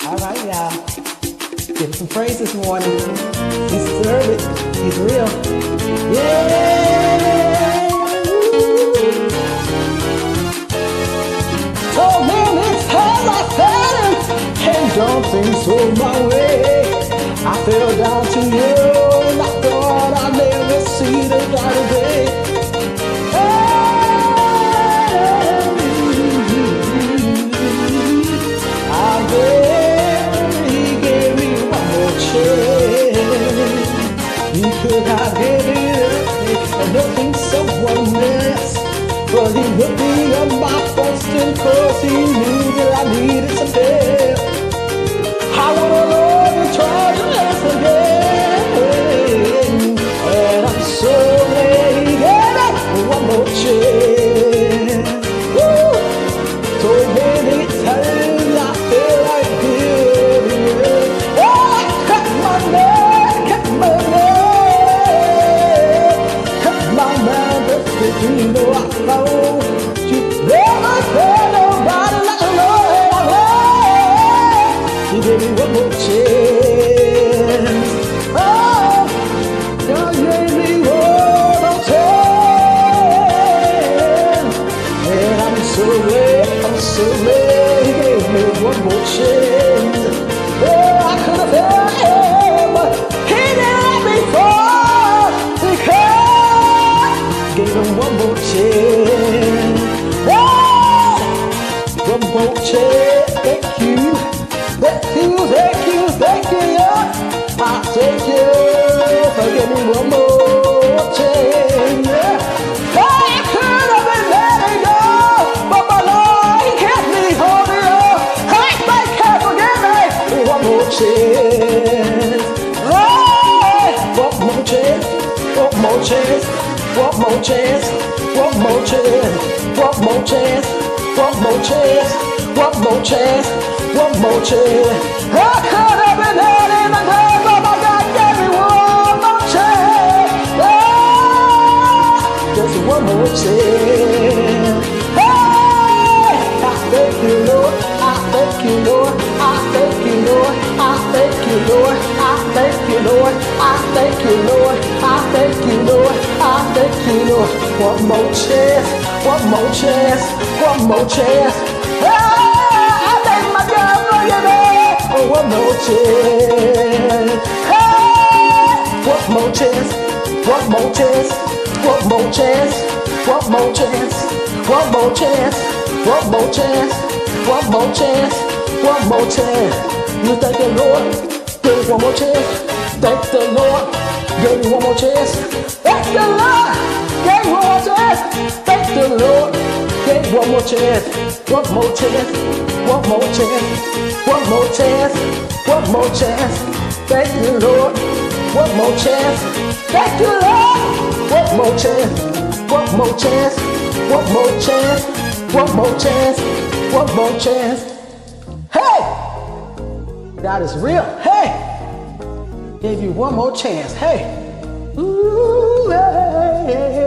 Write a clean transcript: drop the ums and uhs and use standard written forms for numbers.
All right, y'all. Give him some praise this morning. He deserves it. He's real. Yeah. So many times I fell and done things on my way. I fell down to you and I thought I'd never see the light of day. He could have given it and nothing someone else, but he looked me on my Boston cause he knew that I needed some help. I wanna love and try to live again, and I'm so glad he gave me one more chance. Woo! So many times I feel like giving up. Oh, I cut my neck, cut my neck. You know I know you never tell nobody like the Lord I love. You give me one more chance. Oh, God gave me one more chance. And I'm so glad He gave me one more chance. Oh, I could have failed him, but He didn't let me fall because gave him one more chance. Oh, one more chance. Thank you. Thank you, thank you, thank you. I thank you for giving me one more chance. I could have been letting go, but my Lord, He kept me holding on. I thank Him for giving me one more chance. Oh, one more chance. One more chance. One more chance, one more chance, one more chance, one more chance, one more chance, one more chance. I could have been dead in the grave, but my God gave me one more chance. Oh, just one more chance. Hey, I thank you, Lord. I thank you, Lord. I thank you, Lord. I thank you, Lord. I thank you, Lord. I thank you, Lord. I thank you, Lord. I thank you, Lord. One more chance, one more chance, one more chance. I thank my God for you, man. Oh, one more chance. Hey, one more chance, one more chance, one more chance, one more chance, one more chance, one more chance, one more chance, one more chance. You thank the Lord, give one more chance. Thank the Lord, give me one more chance. Thank the Lord, give one more chance. Thank the Lord, give one more chance. One more chance, one more chance, one more chance, one more chance. Thank the Lord, one more chance. Thank the Lord, one more chance, one more chance, one more chance, one more chance, one more chance. Hey, God is real. Hey, gave you one more chance. Hey. Ooh, hey.